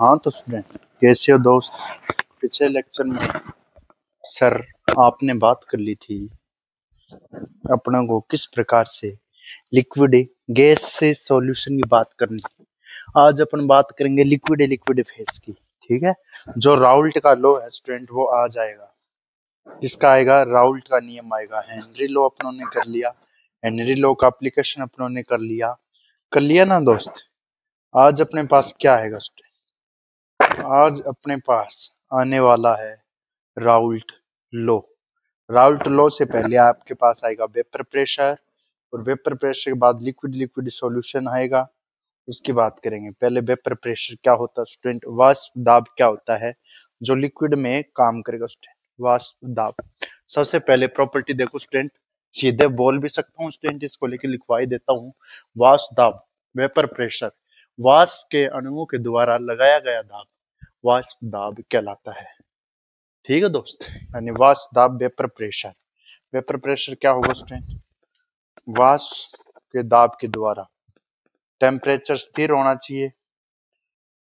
हाँ तो स्टूडेंट, कैसे हो दोस्त। पिछले लेक्चर में सर आपने बात कर ली थी अपनों को किस प्रकार से लिक्विड गैस से सॉल्यूशन की बात करनी। आज अपन बात करेंगे लिक्विड लिक्विड फेस की। ठीक है, जो राउल्ट का लॉ है स्टूडेंट वो आ जाएगा। किसका आएगा? राउल्ट का नियम आएगा। हेनरी लॉ अपनों ने कर लिया, हेनरी लॉ का एप्लीकेशन अपनों ने कर लिया ना दोस्त। आज अपने पास क्या आएगा स्टूडेंट? आज अपने पास आने वाला है राउल्ट लॉ। राउल्ट लॉ से पहले आपके पास आएगा वेपर प्रेशर, और वेपर प्रेशर के बाद लिक्विड लिक्विड सॉल्यूशन आएगा। उसकी बात करेंगे। पहले वेपर प्रेशर क्या होता है स्टूडेंट? वाष्प दाब क्या होता है जो लिक्विड में काम करेगा स्टूडेंट? वाष्प दाब। सबसे पहले प्रॉपर्टी देखो स्टूडेंट, सीधे बोल भी सकता हूँ स्टूडेंट, इसको लेके लिखवाई देता हूँ। वाष्प दाब, वेपर प्रेशर, वाष्प के अणुओं के द्वारा लगाया गया दाब वाष्प दाब कहलाता है। ठीक है दोस्त, यानी वाष्प दाब वेपर प्रेशर। वेपर प्रेशर क्या होगा स्टूडेंट? वाष्प के दाब के द्वारा टेम्परेचर स्थिर होना चाहिए,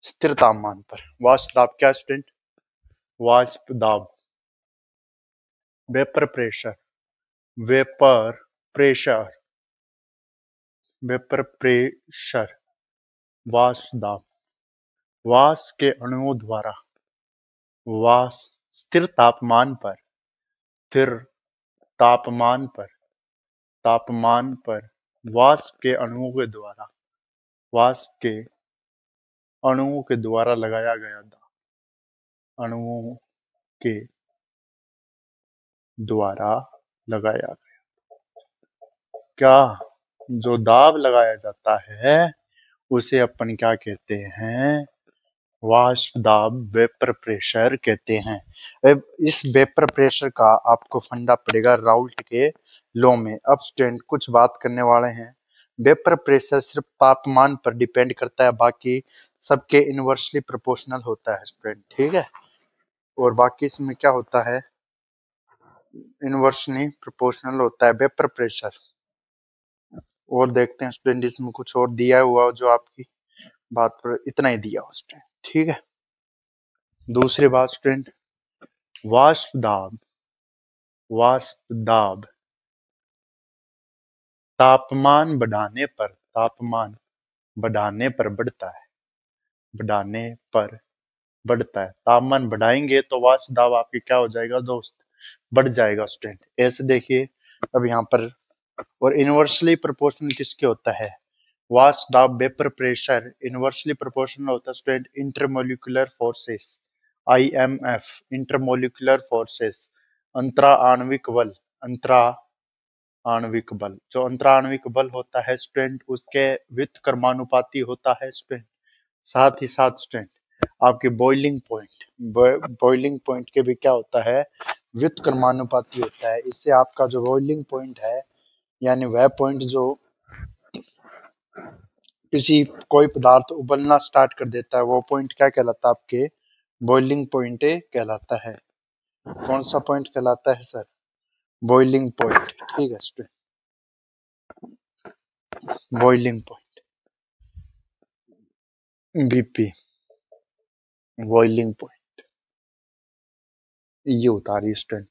स्थिर तापमान पर। वाष्प दाब क्या स्टूडेंट? वाष्प दाब, vapour pressure, vapour pressure, vapour pressure, वाष्प दाब, वाष्प के अणुओं द्वारा वाष्प स्थिर तापमान पर, स्थिर तापमान पर, तापमान पर वाष्प के अणुओं के द्वारा, वाष्प के अणुओं के द्वारा लगाया गया दाब, अणुओं के द्वारा लगाया गया क्या, जो दाब लगाया जाता है उसे अपन क्या कहते हैं? वाष्प दाब, वेपर प्रेशर कहते हैं। अब इस वेपर प्रेशर का आपको फंडा पड़ेगा राउल्ट के लॉ में। अब स्टूडेंट कुछ बात करने वाले हैं। वेपर प्रेशर सिर्फ तापमान पर डिपेंड करता है, बाकी सबके इनवर्सली प्रोपोर्शनल होता है स्टूडेंट। ठीक है, और बाकी इसमें क्या होता है? इनवर्सली प्रोपोर्शनल होता है वेपर प्रेशर। और देखते हैं स्टूडेंट, इसमें कुछ और दिया हुआ जो आपकी बात पर इतना ही दिया हो स्टूडेंट। ठीक है, दूसरी बात स्टूडेंट, वाष्प दाब, वाष्प दाब तापमान बढ़ाने पर, तापमान बढ़ाने पर बढ़ता है, बढ़ाने पर बढ़ता है। तापमान बढ़ाएंगे तो वाष्प दाब आपके क्या हो जाएगा दोस्त? बढ़ जाएगा स्टूडेंट। ऐसे देखिए अब यहाँ पर। और इनवर्सली प्रोपोर्शनल किसके होता है? वाष्प दाब, वेपर प्रेशर इनवर्सली प्रोपोर्शनल होता है student intermolecular forces, IMF, intermolecular forces, अंतरा आणविक बल। अंतरा आणविक बल, जो अंतरा आणविक बल होता है स्टूडेंट उसके व्युत्क्रमानुपाती होता है स्टूडेंट। साथ ही साथ स्टूडेंट आपके बॉइलिंग पॉइंट, बॉइलिंग पॉइंट के भी क्या होता है? व्युत्क्रमानुपाती होता है। इससे आपका जो बॉइलिंग पॉइंट है, यानी वह पॉइंट जो किसी कोई पदार्थ उबलना स्टार्ट कर देता है, वो पॉइंट क्या कहलाता है? आपके बॉइलिंग पॉइंट कहलाता है। कौन सा पॉइंट कहलाता है सर? Boiling point. ठीक है student, boiling point, BP, boiling point. ये उतारिए स्टूडेंट,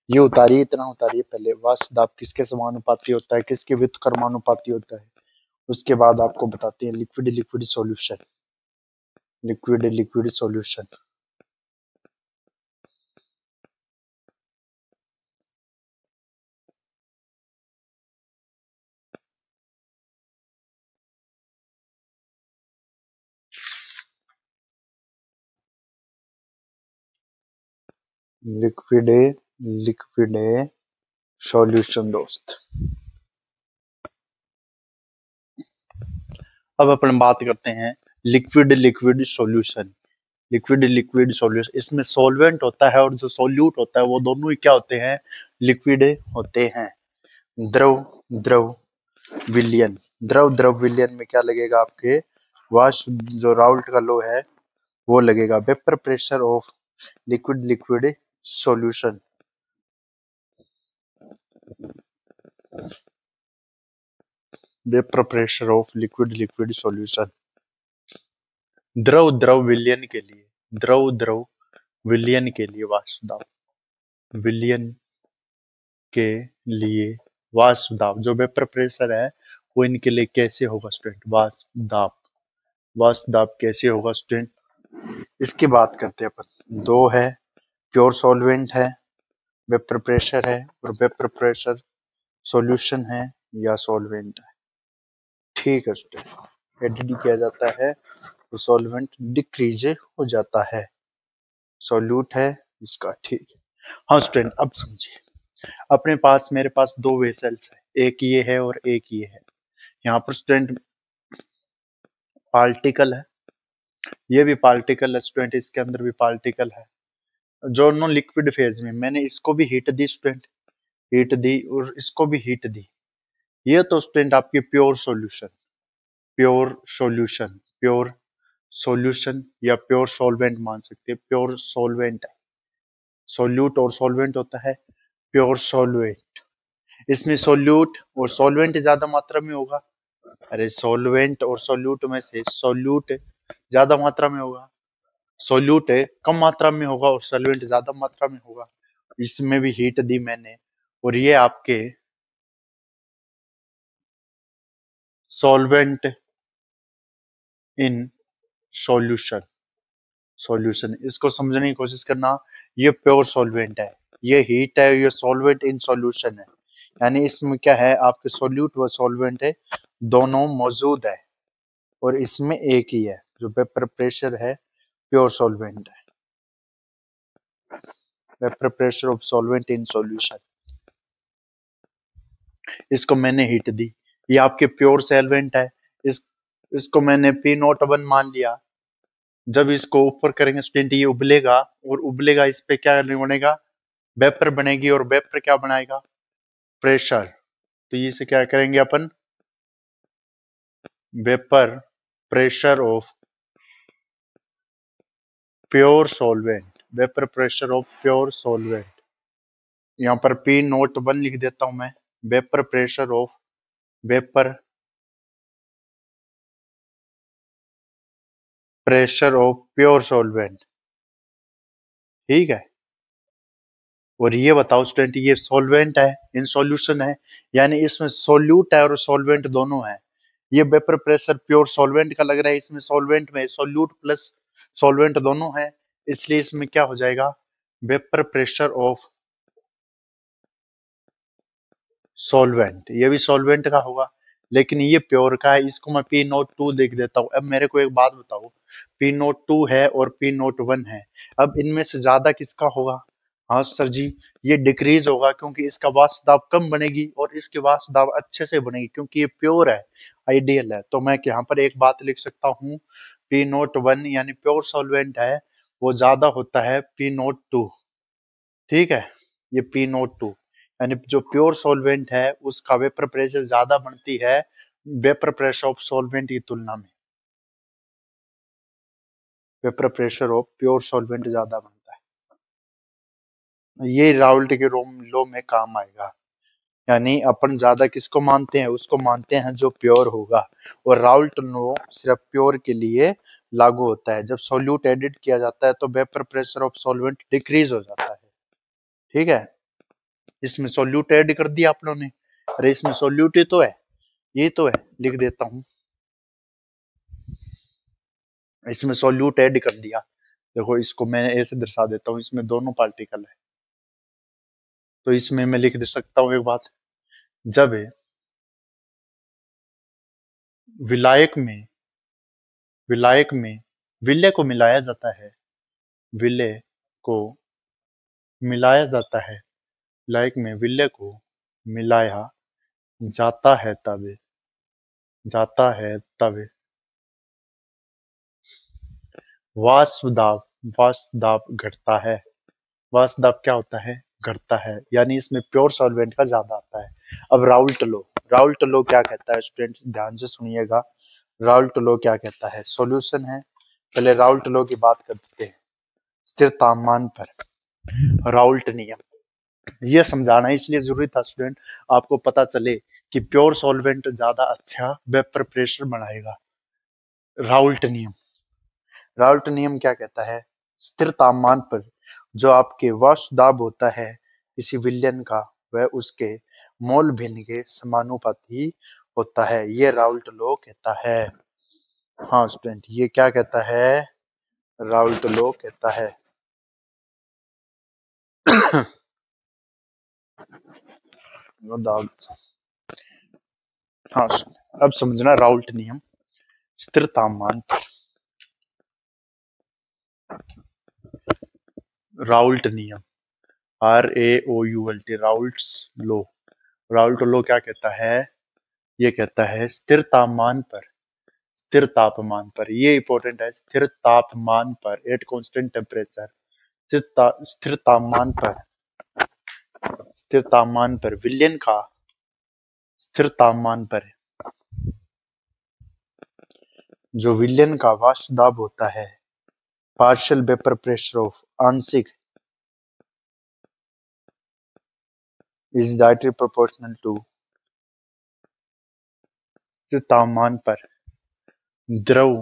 ये उतारिए, इतना उतारिए। पहले वाष्प दाब किसके समानुपाती होता है, किसके व्युत्क्रमानुपाती होता है, उसके बाद आपको बताते हैं liquid liquid solution. Liquid liquid solution, liquid liquid solution दोस्त। अब अपन बात करते हैं liquid liquid solution. Liquid liquid solution, इसमें सॉल्वेंट होता है और जो सॉल्यूट होता है वो दोनों ही क्या होते हैं? लिक्विड होते हैं। द्रव द्रव विलयन, द्रव द्रव विलयन में क्या लगेगा आपके? वाष्प, जो राउल्ट का लॉ है वो लगेगा। Vapour pressure of liquid liquid solution, vapour pressure of liquid liquid solution. द्रव द्रव विलयन के लिए, द्रव द्रव विलयन के लिए वाष्प दाब, विलयन के लिए वाष्प दाब जो वेपर प्रेशर है वो इनके लिए कैसे होगा स्टूडेंट, वाष्प दाब, वाष्प दाब कैसे होगा स्टूडेंट, इसकी बात करते हैं अपन। दो है, प्योर सॉल्वेंट है, वेपर प्रेशर है, और वेपर प्रेशर सॉल्यूशन है या सॉल्वेंट है। ठीक है स्टूडेंट, एडिड किया जाता है तो सॉल्वेंट डिक्रीज हो जाता है, सॉल्यूट है इसका। ठीक है, हाँ स्टूडेंट अब समझिए, अपने पास मेरे पास दो वेसल्स है, एक ये है और एक ये है। यहाँ पर स्टूडेंट पार्टिकल है, ये भी पार्टिकल है स्टूडेंट, इसके अंदर भी पार्टिकल है, दोनों लिक्विड फेज में। मैंने इसको भी हीट दी स्टूडेंट, हीट दी और इसको भी हीट दी। ये तो स्टूडेंट आपकी pure solution, pure solution, pure solution या प्योर सॉल्वेंट मान सकते हैं, प्योर सॉल्वेंट है। सॉल्यूट और सॉल्वेंट होता है प्योर सॉल्वेंट, इसमें सॉल्यूट और सॉल्वेंट ज्यादा मात्रा में होगा। अरे सॉल्वेंट और सॉल्यूट में से सॉल्यूट ज्यादा मात्रा में होगा, सॉल्यूट कम मात्रा में होगा और सॉल्वेंट ज्यादा मात्रा में होगा। इसमें भी हीट दी मैंने, और ये आपके सॉल्वेंट इन सॉल्यूशन, सॉल्यूशन इसको समझने की कोशिश करना। ये प्योर सॉल्वेंट है, ये हीट है, ये सॉल्वेंट इन सॉल्यूशन है, यानी इसमें क्या है आपके सॉल्यूट व सॉल्वेंट है दोनों मौजूद है, और इसमें एक ही है जो वेपर प्रेशर है, प्योर सॉल्वेंट है, vapour pressure of solvent in solution. इसको मैंने हीट दी, ये आपके प्योर सॉल्वेंट है, इस इसको मैंने P01 मान लिया। जब इसको ऊपर करेंगे स्टूडेंट ये उबलेगा, और उबलेगा इस पे क्या बनेगा, वेपर बनेगी, और वेपर क्या बनाएगा, प्रेशर। तो इसे क्या करेंगे अपन, vapour pressure of pure solvent, vapour pressure of pure solvent. यहाँ पर P01 लिख देता हूं मैं, vapour pressure of, vapour pressure of pure solvent. ठीक है, और ये बताओ स्टूडेंट ये सॉल्वेंट है, इन सॉल्यूशन है, यानी इसमें सॉल्यूट है और सॉल्वेंट दोनों है। ये वेपर प्रेशर प्योर सॉल्वेंट का लग रहा है, इसमें सॉल्वेंट में सॉल्यूट प्लस सॉल्वेंट दोनों है, इसलिए इसमें क्या हो जाएगा, वेपर प्रेशर ऑफ सॉल्वेंट, ये भी सॉल्वेंट का होगा, लेकिन ये प्योर का है, इसको मैं P02 लिख देता हूँ। अब मेरे को एक बात बताओ, P02 है और P01 है, अब इनमें से ज्यादा किसका होगा। हाँ सर जी, ये डिक्रीज होगा, क्योंकि इसका वाष्प दाब कम बनेगी और इसकी वाष्प दाब अच्छे से बनेगी, क्योंकि ये प्योर है, आइडियल है। तो मैं यहाँ पर एक बात लिख सकता हूँ, P01 यानी प्योर सॉल्वेंट है, वो ज्यादा होता है P02। ठीक है, ये P02 यानी जो प्योर सॉल्वेंट है उसका वेपर प्रेशर ज्यादा बनती है वेपर प्रेशर ऑफ सॉल्वेंट की तुलना में, vapour pressure of pure solvent ज्यादा बनता है। ये राउल्ट के लो में काम आएगा, यानी अपन ज्यादा किसको मानते हैं, उसको मानते हैं जो प्योर होगा, और राउल्ट लो सिर्फ प्योर के लिए लागू होता है। जब सॉल्यूट एडिट किया जाता है तो vapour pressure of solvent decrease हो जाता है। ठीक है, इसमें सॉल्यूट ऐड कर दिया आप लोगों ने, अरे इसमें सॉल्यूट ही तो है, ये तो है, लिख देता हूं, इसमें सॉल्यूट ऐड कर दिया। देखो इसको मैं ऐसे दर्शा देता हूँ, इसमें दोनों पार्टिकल है, तो इसमें मैं लिख दे सकता हूँ एक बात, जब विलायक में, विलायक में विलय को मिलाया जाता है, विलय को मिलाया जाता है, विलायक में विलय को मिलाया जाता है तब, जाता है तब वाष्प दाब, वाष्प दाब घटता है, वाष्प दाब क्या होता है, घटता है, यानी इसमें प्योर सॉल्वेंट का ज्यादा आता है। अब राउल्ट लो, राउल्ट लो क्या कहता है स्टूडेंट्स, ध्यान से सुनिएगा, राउल्ट लो क्या कहता है, सॉल्यूशन है। पहले राउल्ट लो की बात करते हैं, स्थिर तापमान पर राउल्ट नियम, ये समझाना इसलिए जरूरी था स्टूडेंट, आपको पता चले कि प्योर सॉल्वेंट ज्यादा अच्छा वेपर प्रेशर बढ़ाएगा। राउल्ट नियम, राउल्ट नियम क्या कहता है? स्थिर तापमान पर जो आपके वाष्प दाब होता है किसी विलयन का, वह उसके मोल भिन्न के समानुपाती होता है। ये राउल्ट लॉ कहता है। हाँ स्टूडेंट, ये क्या कहता है? राउल्ट लॉ कहता है। हाँ, अब समझना राउल्ट नियम। स्थिर तापमान पर राउल्ट नियम, RAOULT, Raoult's law. Raoult law क्या कहता है? ये कहता है स्थिर तापमान पर, ये इंपॉर्टेंट है, स्थिर तापमान पर, एट कांस्टेंट टेम्परेचर, स्थिर तापमान पर, स्थिर तापमान पर विलयन का, स्थिर तापमान पर जो विलयन का वाष्प दाब होता है, पार्शियल वेपर प्रेशर ऑफ, आंशिक, इज डायरेक्टली प्रोपोर्शनल टू, स्थिर तापमान पर द्रव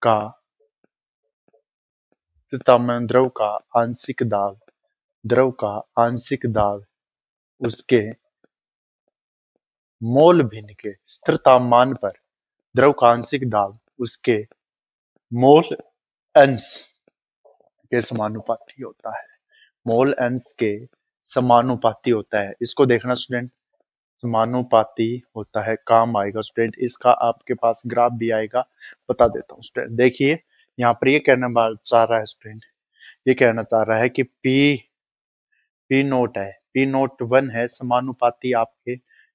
का, स्थिर तापमान द्रव का आंशिक दाब, द्रव का आंशिक दाब उसके मोल भिन्न के, स्थिर तापमान पर द्रव का आंशिक दाब उसके मोल अंश के समानुपाती होता है। मोल अंश के समानुपाती होता है। इसको देखना स्टूडेंट, समानुपाती होता है, काम आएगा स्टूडेंट। इसका आपके पास ग्राफ भी आएगा, बता देता हूँ स्टूडेंट। देखिए यहाँ पर ये कहना चाह रहा है स्टूडेंट, ये कहना चाह रहा है कि पी नोट है, पी नोट 1 है, समानुपाती आपके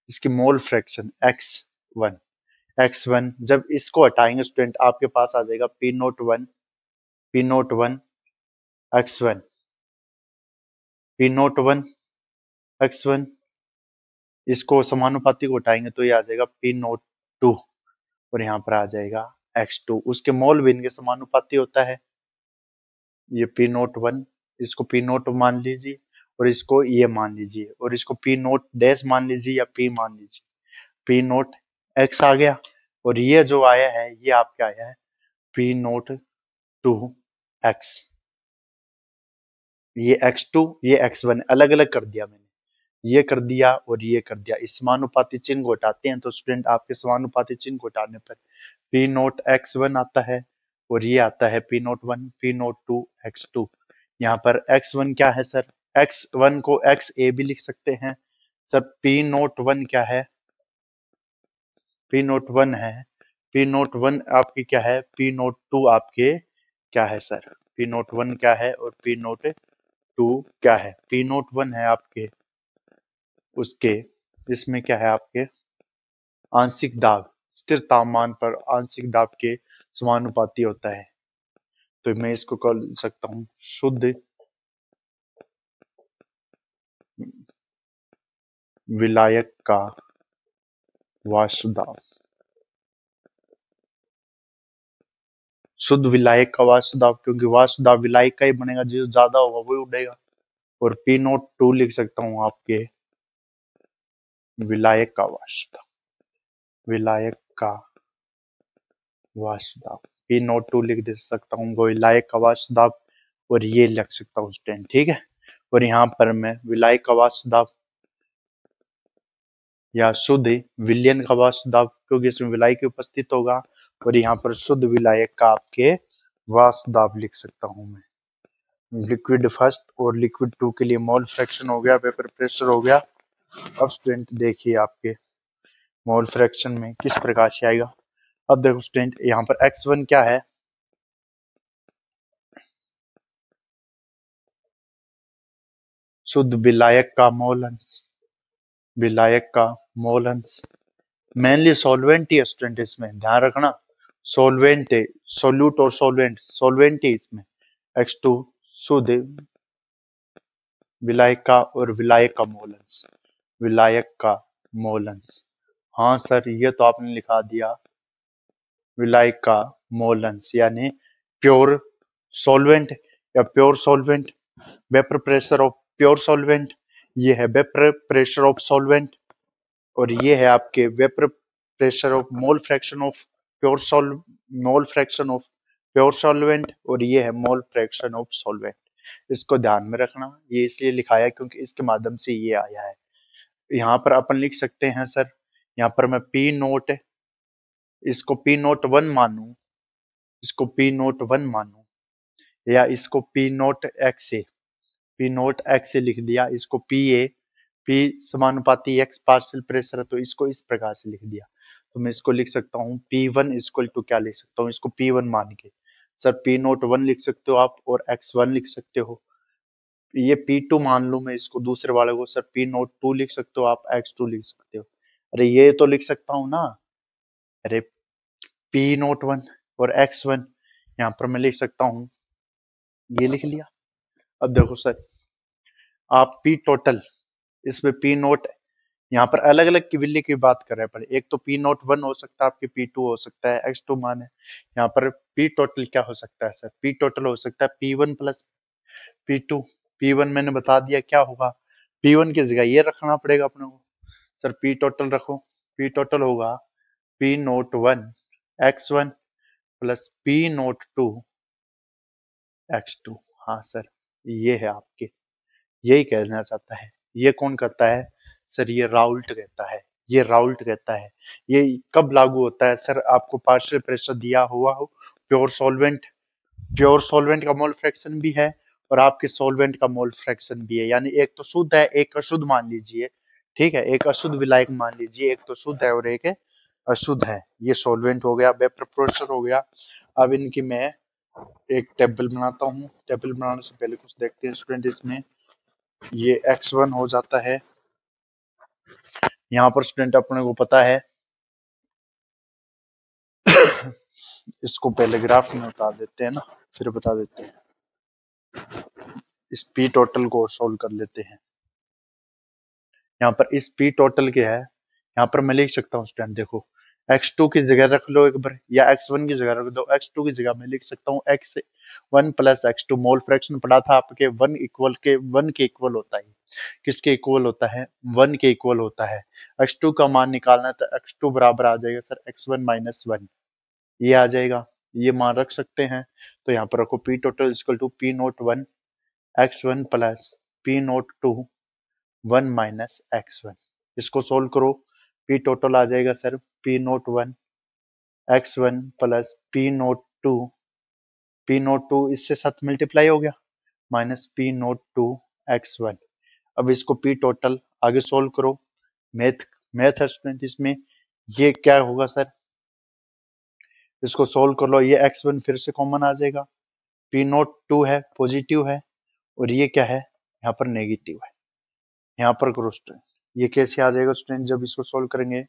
इसकी मोल फ्रैक्शन x1, जब इसको हटाएंगे स्टूडेंट आपके पास आ जाएगा P01 x1, P01 x1, इसको समानुपाती को हटाएंगे तो ये आ जाएगा P02 और यहाँ पर आ जाएगा x2, उसके मोल भिन्न के समानुपाती होता है। ये P01, इसको P0 मान लीजिए और इसको ये मान लीजिए और इसको P0 डैश मान लीजिए या P मान लीजिए। P0 x आ गया और ये जो आया है ये आपका आया है P02 x, ये x2 ये x1 अलग अलग कर दिया मैंने, ये कर दिया और ये कर दिया। इस समानुपाती चिन्ह को हटाते हैं तो स्टूडेंट आपके समानुपाती चिन्ह को हटाने पर P0 x1 आता है और ये आता है P01 P02 x2। यहाँ पर x1 क्या है सर? x1 को xa भी लिख सकते हैं सर। P01 क्या है? P01 है, P01 आपकी क्या है? P02 आपके क्या है सर? P01 क्या है और P02 क्या है? P01 है आपके उसके, इसमें क्या है आपके आंशिक दाब, स्थिर तापमान पर आंशिक दाब के समानुपाती होता है। तो मैं इसको कर सकता हूं शुद्ध विलायक का वाष्प दाब, शुद्ध विलायक का वाष्प दाब, क्योंकि वाष्प दाब विलायक का ही बनेगा, जो ज्यादा होगा वही उड़ेगा। और P02 लिख सकता हूं आपके विलायक का वाष्प दाब, विलायक का वाष्प दाब P02 लिख दे सकता हूँ, वो विलायक का वाष्प दाब और ये लिख सकता हूँ स्टूडेंट, ठीक है। और यहाँ पर मैं विलायक का वाष्प दाब या शुद्ध विलयन का वाष्प दाब, क्योंकि इसमें विलायक उपस्थित होगा, और यहाँ पर शुद्ध विलायक का आपके वाष्प दाब लिख सकता हूँ मैं। लिक्विड फर्स्ट और लिक्विड 2 के लिए मोल फ्रैक्शन हो गया, वेपर प्रेशर हो गया। अब स्टूडेंट देखिए आपके मोल फ्रैक्शन में किस प्रकार से आएगा। अब देखो स्टूडेंट यहाँ पर x1 क्या है? शुद्ध विलायक का मोल अंश, विलायक का मोल अंश मेनली सॉल्वेंट ही स्टूडेंट, इसमें ध्यान रखना सॉल्वेंट है, सोल्यूट और सॉल्वेंट ही इसमें। x2 शुद्ध विलायक का और विलायक का मोल अंश, विलायक का मोल अंश। हाँ सर ये तो आपने लिखा दिया, विलायक का मोल अंश यानी प्योर सॉल्वेंट या pure solvent, vapour pressure of pure solvent, ये है वेपर प्रेशर ऑफ सॉल्वेंट, और ये है आपके vapour pressure of mole fraction of pure mole fraction of pure solvent और ये है मोल फ्रैक्शन ऑफ सॉल्वेंट। इसको ध्यान में रखना, ये इसलिए लिखाया है क्योंकि इसके माध्यम से ये आया है। यहाँ पर अपन लिख सकते हैं सर, यहाँ पर मैं पी नोट, इसको पी नोट वन मानू, इसको पी नोट वन मानू, या इसको पी नोट एक्स ए, पी नोट एक्स ए लिख दिया, इसको पी ए, पी समानुपाती एक्स पार्शियल प्रेशर है तो इसको इस प्रकार से लिख दिया। तो मैं इसको लिख सकता हूँ पी वन इक्वल टू क्या लिख सकता हूँ, इसको पी वन मान के सर पी नोट वन लिख सकते हो आप और एक्स वन लिख सकते हो। ये पी टू मान लू मैं इसको दूसरे वाले को, सर पी नोट टू लिख सकते हो आप, एक्स टू लिख सकते हो। अरे ये तो लिख सकता हूँ ना, अरे पी नोट वन और एक्स वन यहाँ पर मैं लिख सकता हूँ, ये लिख लिया। अब देखो सर, आप पी टोटल, इसमें पी नोट, यहाँ पर अलग अलग की वैल्यू की बात कर रहे हैं, पर एक तो पी नोट वन हो सकता है, आपके पी टू हो सकता है, एक्स टू मान है। यहाँ पर पी टोटल क्या हो सकता है सर, पी टोटल हो सकता है P one plus P two. P one मैंने बता दिया क्या होगा, पी वन की जगह ये रखना पड़ेगा अपने को, सर पी टोटल रखो, पी टोटल होगा P note one x one plus P note two x two. हाँ सर, ये है आपके, यही कहना चाहता है। ये कौन कहता है सर, ये राउल्ट कहता है, ये राउल्ट कहता है। ये कब लागू होता है सर, आपको पार्शियल प्रेशर दिया हुआ हो, प्योर सॉल्वेंट, प्योर सॉल्वेंट का मोल फ्रैक्शन भी है और आपके सॉल्वेंट का मोल फ्रैक्शन भी है, यानी एक तो शुद्ध है एक अशुद्ध मान लीजिए, ठीक है, एक अशुद्ध विलायक मान लीजिए, एक तो शुद्ध है और एक अशुद्ध है। ये सॉल्वेंट हो गया, वेपर प्रेशर हो गया। अब इनकी मैं एक टेबल बनाता हूँ, टेबल बनाने से पहले कुछ देखते हैं स्टूडेंट, इसमें ये x1 हो जाता है। यहाँ पर स्टूडेंट अपने को पता है इसको पहले ग्राफ में उतार देते हैं ना, फिर बता देते हैं। इस पी टोटल को सोल्व कर लेते हैं। यहाँ पर इस पी टोटल के है, यहाँ पर मैं लिख सकता हूँ स्टूडेंट, देखो x2 की जगह रख लो एक बार, या x1 की जगह रख दो, x2 की जगह मैं लिख सकता हूँ x1 plus x2। Mole fraction पढ़ा था आपके, वन के इक्वल होता है, किसके इक्वल होता है, वन के इक्वल होता है। x2 का मान निकालना है तो x2 बराबर आ जाएगा सर x1 माइनस वन, ये आ जाएगा, ये मान रख सकते हैं। तो यहाँ पर रखो P total equal to P note one x one plus P note two one minus x one. इसको सोल्व करो, पी टोटल आ जाएगा sir P note one x one plus P note two इससे साथ मल्टीप्लाई हो गया minus P note two x one. अब इसको पी टोटल आगे सोल्व करो, मैथ मैथ है स्टूडेंट इसमें, ये क्या होगा सर, इसको सोल्व कर लो, ये एक्स वन फिर से कॉमन आ जाएगा, पी नोट टू है पॉजिटिव है और ये क्या है यहाँ पर नेगेटिव है। यहाँ पर करो स्टूडेंट, ये कैसे आ जाएगा स्टूडेंट, जब इसको सोल्व करेंगे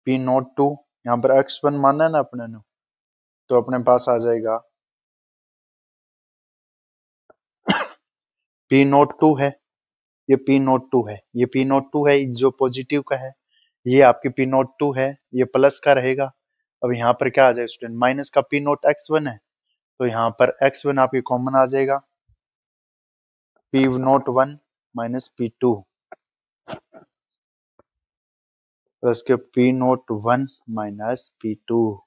पी नोट टू, यहाँ पर एक्स वन मानना है ना अपने ने, तो अपने पास आ जाएगा पी नोट टू है, ये पी नोट टू है, ये पी नोट टू है जो पॉजिटिव का है, ये आपकी पी नोट टू है, ये प्लस का रहेगा। अब यहाँ पर क्या आ जाएगा स्टूडेंट, माइनस का पी नोट एक्स वन है, तो यहाँ पर एक्स वन आपकी कॉमन आ जाएगा, P note one minus P two plus के P note one minus P two,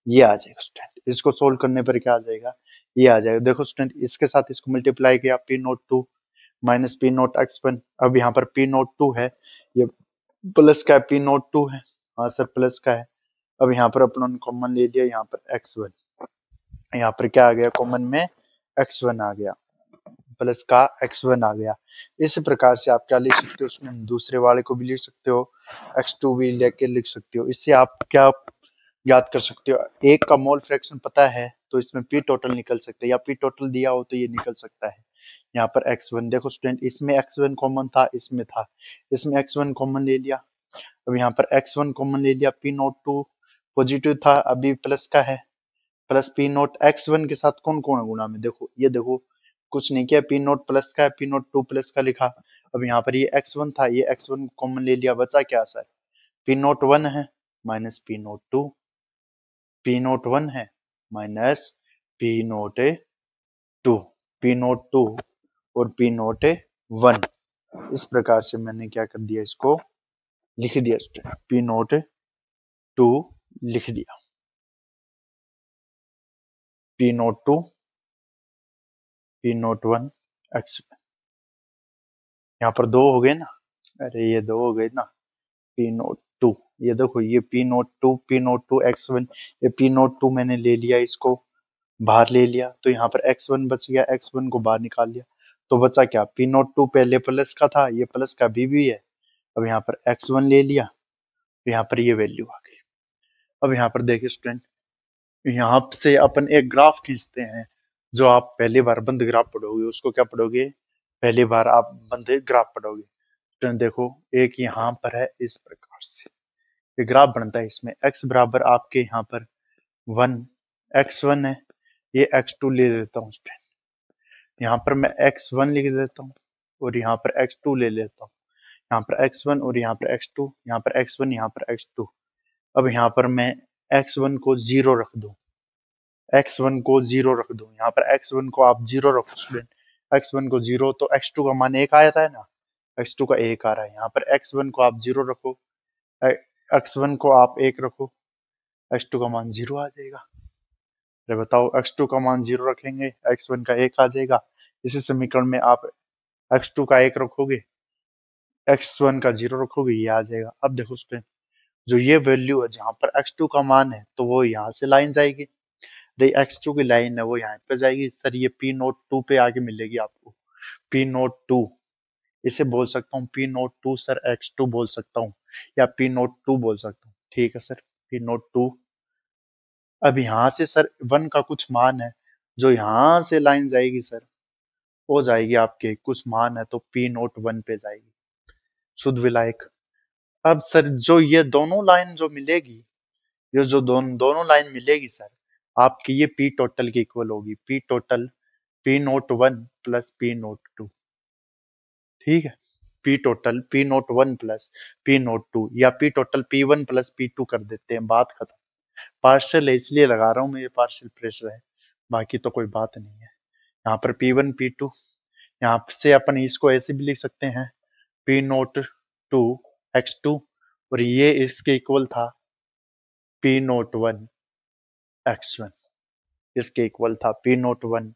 ये आ जाएगा स्टूडेंट। इसको सोल्व करने पर क्या आ जाएगा, ये आ जाएगा। देखो स्टूडेंट, इसके साथ इसको मल्टीप्लाई किया, P note two minus P naught x one. अब यहाँ पर पी नोट टू है, ये प्लस का पी नोट टू है, हाँ सर प्लस का है। अब यहाँ पर अपन कॉमन ले लिया, यहाँ पर एक्स वन, यहाँ पर क्या आ गया कॉमन में, एक्स वन आ गया, प्लस का एक्स वन आ गया। इस प्रकार से आप क्या लिख सकते हो उसमें, दूसरे वाले को भी लिख सकते हो, एक्स टू भी लेके लिख सकते हो। इससे आप क्या याद कर सकते हो, एक का मोल फ्रैक्शन पता है तो इसमें पी टोटल निकल सकता है, या पी टोटल दिया हो तो ये निकल सकता है। यहाँ पर x1 देखो स्टूडेंट, इसमें x1 कॉमन था, इसमें था, इसमें x1 कॉमन ले लिया। अब यहाँ पर x1 कॉमन ले लिया, पी नोट टू पॉजिटिव था अभी प्लस का है, प्लस पी नोट x1 के साथ कौन कौन है गुणा में, देखो ये देखो कुछ नहीं किया, पी नोट प्लस का है, पी नोट टू प्लस का लिखा। अब यहाँ पर ये x1 था, ये x1 कॉमन ले लिया, बचा क्या सर, पी नोट वन है minus P note two, P note one है minus P note two, P note two और पी नोट वन। इस प्रकार से मैंने क्या कर दिया, इसको लिख दिया स्टूडेंट, पी नोट टू लिख दिया। P note two, P note one, x. यहाँ पर दो हो गए ना, अरे ये दो हो गए ना, पी नोट टू, ये देखो ये P note two, P note two x one, ये पी नोट टू मैंने ले लिया, इसको बाहर ले लिया, तो यहाँ पर एक्स वन बच गया, एक्स वन को बाहर निकाल लिया, तो बचा क्या, पी नोट टू पहले प्लस का था, ये प्लस का भी है। अब यहाँ पर एक्स वन ले लिया, तो यहाँ पर ये वैल्यू आ गई। अब यहाँ पर देखिए स्टूडेंट, यहाँ से अपन एक ग्राफ खींचते हैं। जो आप पहली बार बंद ग्राफ पढ़ोगे उसको क्या पढ़ोगे, पहली बार आप बंद ग्राफ पढ़ोगे। स्टूडेंट देखो, एक यहाँ पर है इस प्रकार से ये ग्राफ बनता है, इसमें x बराबर आपके यहाँ पर 1, x1 है, ये x2 ले लेता हूँ स्टूडेंट, यहाँ पर मैं x1 लिख देता हूँ और यहाँ पर x2 ले लेता हूँ, यहाँ पर x1 और यहाँ पर x2, यहाँ पर x1, यहाँ पर x2। अब यहाँ पर मैं x1 को 0 रख दूँ, x1 को 0 रख दूँ, यहाँ पर x1 को आप 0 रखो स्टूडेंट, x1 को 0, तो x2 का मान 1 आ रहा है ना, x2 का 1 आ रहा है, यहाँ पर x1 को आप 0 रखो, x1 को आप 1 रखो, x2 का मान 0 आ जाएगा। अरे बताओ, x2 का मान 0 रखेंगे, x1 का 1 आ जाएगा। इसी समीकरण में आप x2 का 1 रखोगे, x1 का 0 रखोगे, ये आ जाएगा। अब देखो स्टूडेंट, जो ये वैल्यू है जहां पर x2 का मान है, तो वो यहाँ से लाइन जाएगी, रही x2 की लाइन है वो यहाँ पे जाएगी। सर ये पी नोट टू पे आगे मिलेगी आपको, पी नोट टू, इसे बोल सकता हूँ P note to sir, x2 बोल सकता हूँ या पी नोट टू बोल सकता हूँ, ठीक है सर, पी नोट टू। अब यहाँ से सर 1 का कुछ मान है, जो यहाँ से लाइन जाएगी सर, वो जाएगी आपके कुछ मान है तो पी नोट 1 पे जाएगी, शुद्ध विलायक। अब सर जो ये दोनों लाइन जो मिलेगी, ये जो दोनों लाइन मिलेगी सर, आपकी ये पी टोटल की इक्वल होगी, P total P note 1 plus P note 2, ठीक है, P total P note 1 plus P note 2, या P total P 1 plus P 2 कर देते हैं, बात खत्म। पार्शियल है इसलिए लगा रहा हूँ मैं, ये पार्शियल प्रेशर है, बाकी तो कोई बात नहीं है। यहाँ पर P1 P2, यहाँ से अपन इसको ऐसे भी लिख सकते हैं, P नोट 2 X2, और ये इसके इक्वल था P नोट 1 X1, इसके इक्वल था P नोट 1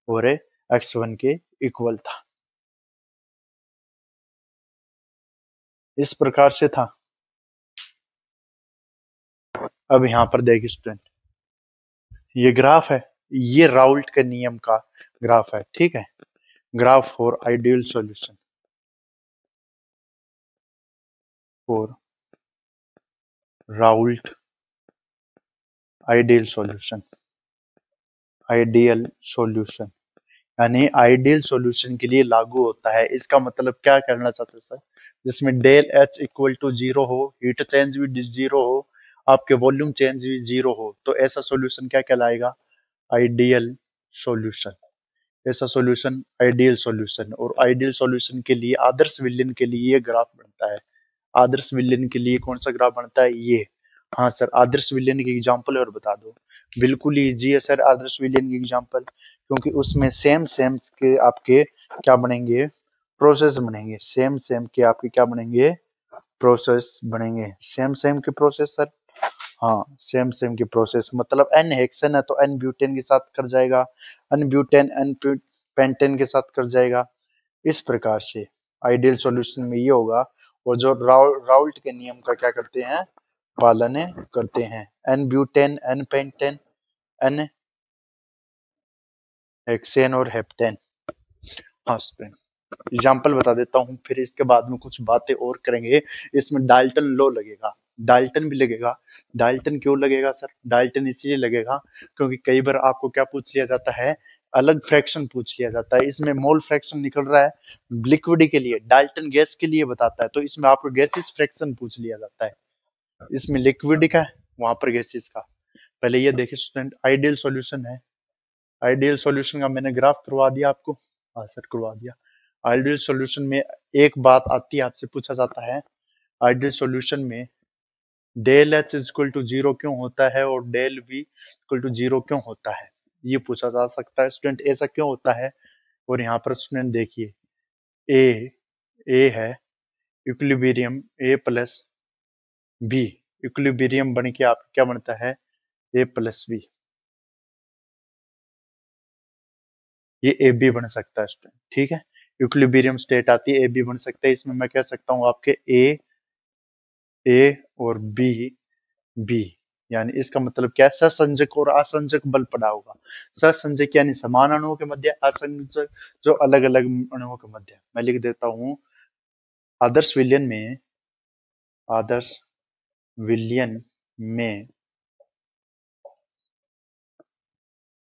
और X1 के इक्वल था, इस प्रकार से था। अब यहाँ पर देखिए स्टूडेंट, ये ग्राफ है, ये राउल्ट के नियम का ग्राफ है, ठीक है, graph for ideal solution, for Raoult ideal solution, ideal solution यानी आइडियल सॉल्यूशन के लिए लागू होता है। इसका मतलब क्या करना चाहते हैं सर, जिसमें डेल एच इक्वल टू 0 हो, हीट चेंज भी 0 हो, आपके वॉल्यूम चेंज भी 0 हो, तो ऐसा सॉल्यूशन क्या कहलाएगा, आइडियल सॉल्यूशन। ऐसा सॉल्यूशन आइडियल सॉल्यूशन, और आइडियल सॉल्यूशन के लिए आदर्श विलयन के लिए ये ग्राफ बनता है। आदर्श विलयन के लिए कौन सा ग्राफ बनता है, ये। हाँ सर, आदर्श विलयन की एग्जांपल और बता दो। बिल्कुल इजी है सर आदर्श विलयन की एग्जांपल, क्योंकि उसमें सेम सेम के आपके क्या बनेंगे, प्रोसेस बनेंगे, सेम सेम के आपके क्या बनेंगे, प्रोसेस बनेंगे, सेम सेम के प्रोसेस सर। हाँ, सेम सेम की प्रोसेस, मतलब एन हेक्सेन है तो एन ब्यूटेन के साथ कर जाएगा, एन ब्यूटेन एन पेंटेन के साथ कर जाएगा, इस प्रकार से आइडियल सॉल्यूशन में ये होगा। और जो राउल्ट के नियम का क्या करते हैं, पालन करते हैं, N butane N pentane N hexane और हेप्टेन। हाँ एग्जाम्पल बता देता हूँ, फिर इसके बाद में कुछ बातें और करेंगे। इसमें डाल्टन लॉ लगेगा, डाल्टन भी लगेगा। डाल्टन क्यों लगेगा सर, डाल्टन इसलिए लगेगा क्योंकि कई बार आपको क्या पूछ लिया जाता है, अलग फ्रैक्शन पूछ लिया जाता है। इसमें मोल फ्रैक्शन निकल रहा है लिक्विड के लिए, डाल्टन गैस के लिए बताता है, तो इसमें आपको गैसिस फ्रैक्शन पूछ लिया जाता है। इसमें लिक्विड का है, वहां पर गैसिस का। पहले ये देखिए स्टूडेंट, आइडियल सॉल्यूशन है, आइडियल सॉल्यूशन का मैंने ग्राफ करवा दिया आपको, हाँ सर करवा दिया। आइडियल सॉल्यूशन में एक बात आती है, आपसे पूछा जाता है आइडियल सॉल्यूशन में डेल एच इक्वल टू 0 क्यों होता है और डेल वी इक्वल टू 0 क्यों होता है, ये पूछा जा सकता है स्टूडेंट, ऐसा क्यों होता है। और यहाँ पर स्टूडेंट देखिए, ए ए है इक्विलिब्रियम, ए प्लस बी इक्विलिब्रियम बन के आप क्या बनता है, ए प्लस बी, ये ए बी बन सकता है स्टूडेंट, ठीक है। इक्विलिब्रियम स्टेट आती है, ए बी बन सकता है। इसमें मैं कह सकता हूँ आपके ए और बी बी, यानी इसका मतलब क्या है, ससंजक और असंजक बल पड़ा होगा। ससंजक यानी समान अणुओं के मध्य, असंजक जो अलग अलग अणुओं के मध्य। मैं लिख देता हूं, आदर्श विलयन में, आदर्श विलयन में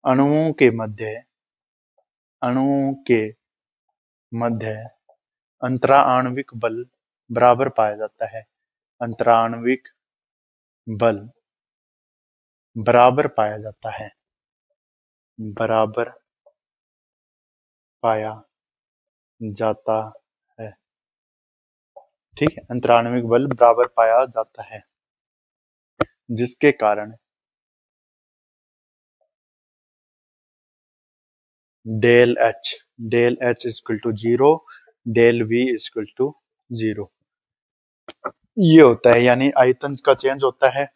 अणुओं के मध्य, अणुओं के मध्य अंतराण्विक बल बराबर पाया जाता है। अंतराण्विक बल बराबर पाया जाता है, बराबर पाया जाता है, ठीक है। अंतराण्विक बल बराबर पाया जाता है, जिसके कारण del H equal to zero, del V equal to zero, ये होता है। यानी आयतन का चेंज होता है,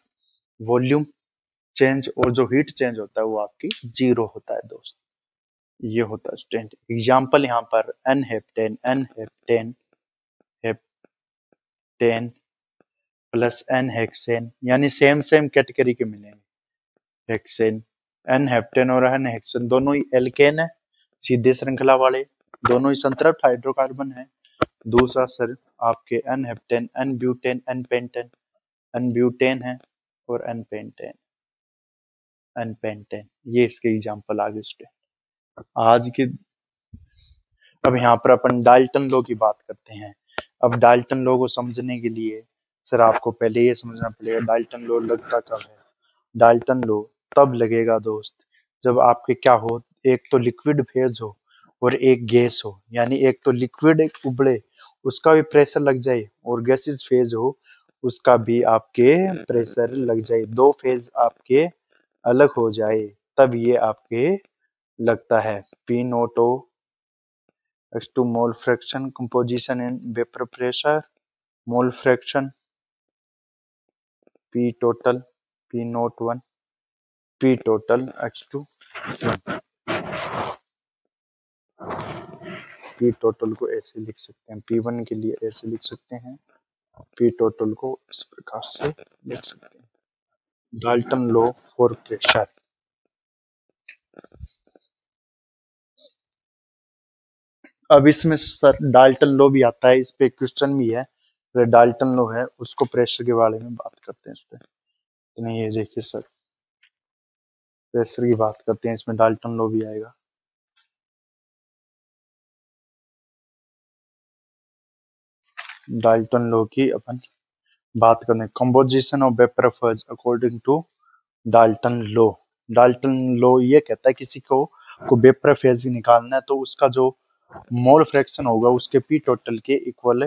वॉल्यूम चेंज, और जो हीट चेंज होता है वो आपकी जीरो होता है दोस्त। ये होता है स्टूडेंट। एग्जाम्पल यहाँ पर N heptane, heptane plus N hexane, यानी सेम सेम कैटेगरी के मिलेंगे। हेक्सेन, एन हेप्टेन और एन हेक्सेन दोनों ही एल्केन है, सीधे श्रृंखला वाले, दोनों ही संतृप्त हाइड्रोकार्बन है। दूसरा सर आपके N heptane, N butane, N pentane, N butane है, और एन पेंटेन, एन पेंटेन। ये इसके एग्जाम्पल आगे स्टूडेंट आज के। अब यहाँ पर अपन डाल्टन लॉ की बात करते हैं। अब डाल्टन लॉ को समझने के लिए सर आपको पहले ये समझना पड़ेगा डाल्टन लॉ लगता कब है। डाल्टन लॉ तब लगेगा दोस्त जब आपके क्या हो, एक तो लिक्विड फेज हो और एक गैस हो, यानी एक तो लिक्विड एक उबले उसका भी प्रेशर लग जाए, और गैसेस फेज हो उसका भी आपके प्रेशर लग जाए, दो फेज आपके अलग हो जाए, तब ये आपके लगता है। P note O X2 mole fraction, composition in vapor pressure, mole fraction, P total, P naught 1, P total X2 1। P total को ऐसे लिख सकते हैं, P1 के लिए ऐसे लिख सकते हैं, P total को इस प्रकार से लिख सकते हैं। Dalton law for pressure. अब इसमें सर डाल्टन लॉ भी आता है, इस पे क्वेश्चन भी है। डाल्टन लॉ है उसको प्रेशर के बारे में बात करते हैं इस पे। ये देखिए सर, प्रेशर की बात करते हैं, इसमें डाल्टन लॉ भी आएगा। डाल्टन लॉ की अपन बात करने, composition of vapour phase according to Dalton law. Dalton law ये कहता है किसी को वेपर फेज निकालना है तो उसका जो मोल फ्रैक्शन होगा उसके पी टोटल के इक्वल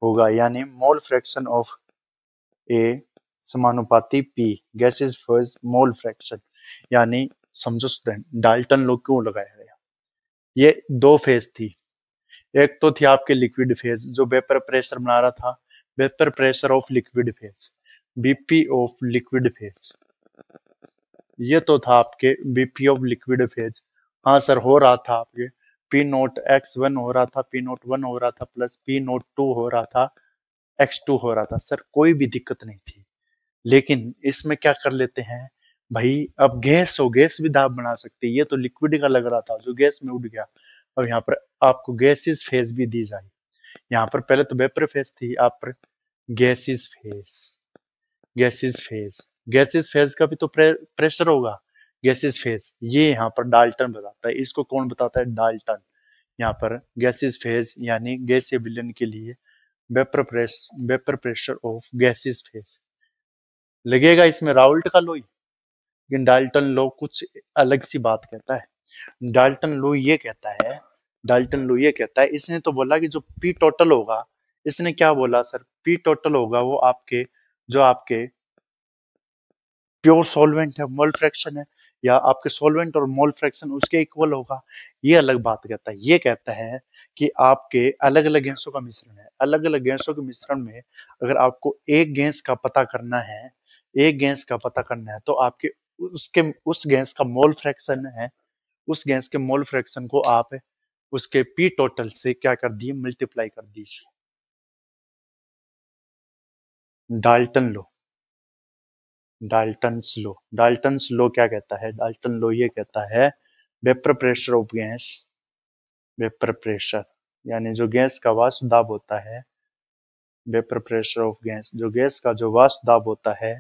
होगा, यानी मोल फ्रैक्शन ऑफ ए समानुपाती P gases phase mole fraction. यानी समझो स्टूडेंट डाल्टन लॉ क्यों लगाया गया। ये दो फेज थी, एक तो थी आपके लिक्विड फेज जो वेपर प्रेशर बना रहा था, vapour pressure of liquid phase, BP of liquid phase. ये तो था आपके बीपी ऑफ लिक्विड फेज। हाँ सर हो रहा था आपके पी नोट X1 हो रहा था, पी नोट 1 हो रहा था, प्लस पी नोट 2 हो रहा था, X2 हो रहा था सर, कोई भी दिक्कत नहीं थी। लेकिन इसमें क्या कर लेते हैं भाई, अब गैस हो, गैस भी दाब बना सकते हैं। ये तो लिक्विड का लग रहा था जो गैस में उड़ गया। अब यहाँ पर आपको गैसेस फेज भी दी जाए। यहाँ पर पहले तो वेपर फेज थी, आप पर gases phase, gases phase, gases phase का भी तो प्रेशर होगा। गैसेस फेज ये यहाँ पर डाल्टन बताता है, इसको कौन बताता है, डाल्टन। यहाँ पर गैसेस फेज यानी गैसीय विलयन के लिए vapour pressure of gases phase लगेगा। इसमें राउल्ट का लॉ, लेकिन डाल्टन लॉ कुछ अलग सी बात कहता है। डाल्टन लॉ ये कहता है, डाल्टन लॉ ये कहता है, इसने तो बोला कि जो पी टोटल होगा, इसने क्या बोला सर, पी टोटल होगा वो आपके जो आपके प्योर सॉल्वेंट है, मोल फ्रैक्शन है, या आपके सॉल्वेंट और मोल फ्रैक्शन उसके इक्वल होगा। ये अलग बात कहता है। ये कहता है कि आपके अलग अलग गैसों का मिश्रण है, अलग अलग गैसों के मिश्रण में अगर आपको एक गैस का पता करना है, एक गैस का पता करना है तो आपके उसके उस गैस का मोल फ्रैक्शन है, उस गैस के मोल फ्रैक्शन को आप उसके पी टोटल से क्या कर दिए, मल्टीप्लाई कर दीजिए। डाल्टन लो, डाल्टन्स लो क्या कहता है, डाल्टन लो ये कहता है vapour pressure of gas, vapour pressure यानी जो गैस का वाष्प दाब होता है, वेपर प्रेशर ऑफ गैस, जो गैस का जो वाष्प दाब होता है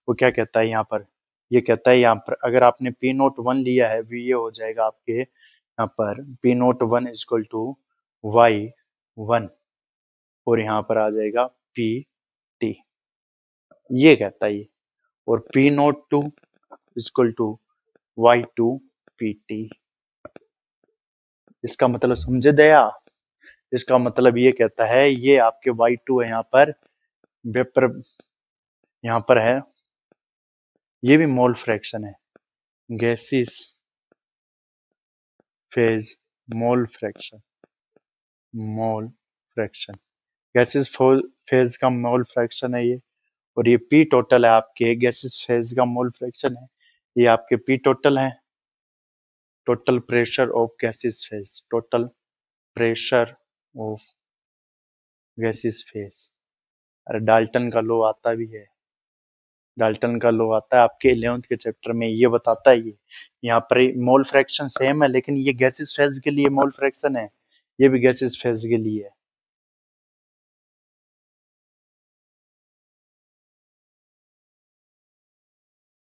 वो क्या कहता है यहाँ पर, ये कहता है यहाँ पर अगर आपने पी नोट वन लिया है, ये हो जाएगा आपके यहाँ पर P note one is equal to Y one, और यहाँ पर आ जाएगा पी टी, ये कहता है ये, और P note two is equal to Y two P T. इसका मतलब समझे दया, इसका मतलब ये कहता है ये आपके वाई टू है यहाँ पर वेपर, यहाँ पर है ये भी मोल फ्रैक्शन है, गैसिस फेज मोल फ्रैक्शन, मोल फ्रैक्शन गैसिस फेज का मोल फ्रैक्शन है ये, और ये पी टोटल है आपके गैसिस फेज का मोल फ्रैक्शन है, ये आपके पी टोटल है, total pressure of gases phase, total pressure of gases phase. अरे डाल्टन का लो आता भी है, डाल्टन का लो आता है आपके 11th के चैप्टर में, ये बताता है ये यहाँ पर मोल फ्रैक्शन सेम है, लेकिन ये गैसिस फेज के लिए मोल फ्रैक्शन है, ये भी गैसिस फेज के लिए है।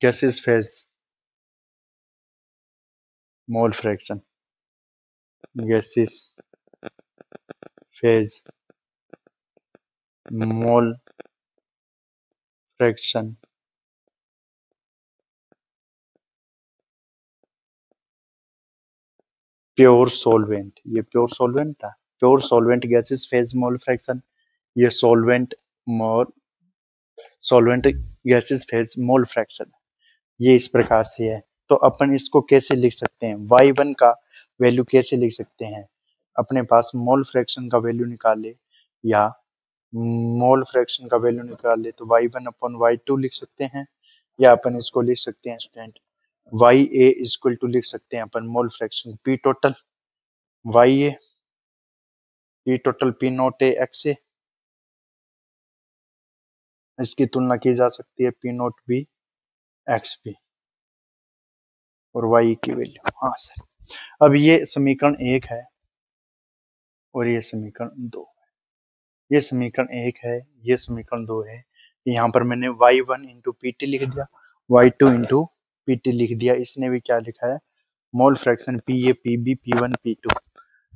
Gaseous phase mole fraction, gaseous phase mole fraction, pure solvent, ये प्योर सॉल्वेंट था, pure solvent gases phase mole fraction, ये solvent mole, solvent gases phase mole fraction, ये इस प्रकार से है। तो अपन इसको कैसे लिख सकते हैं, y1 का वैल्यू कैसे लिख सकते हैं, अपने पास मोल फ्रैक्शन का वैल्यू निकाले या मोल फ्रैक्शन का वैल्यू निकाले तो y1 अपॉन y2 लिख सकते हैं, या अपन इसको लिख सकते हैं student Y A equal to लिख सकते हैं अपन mole fraction P total Y A, P total P nought A X A, इसकी तुलना की जा सकती है P nought B X B और वाई की वैल्यू। हाँ सर, अब ये समीकरण 1 है और ये समीकरण 2, ये समीकरण 1 है, ये समीकरण 2 है, यहाँ पर मैंने y1 इंटू पी टी लिख दिया, y2 इंटू पी टी लिख दिया, इसने भी क्या लिखा है mole fraction P A P B P one P two.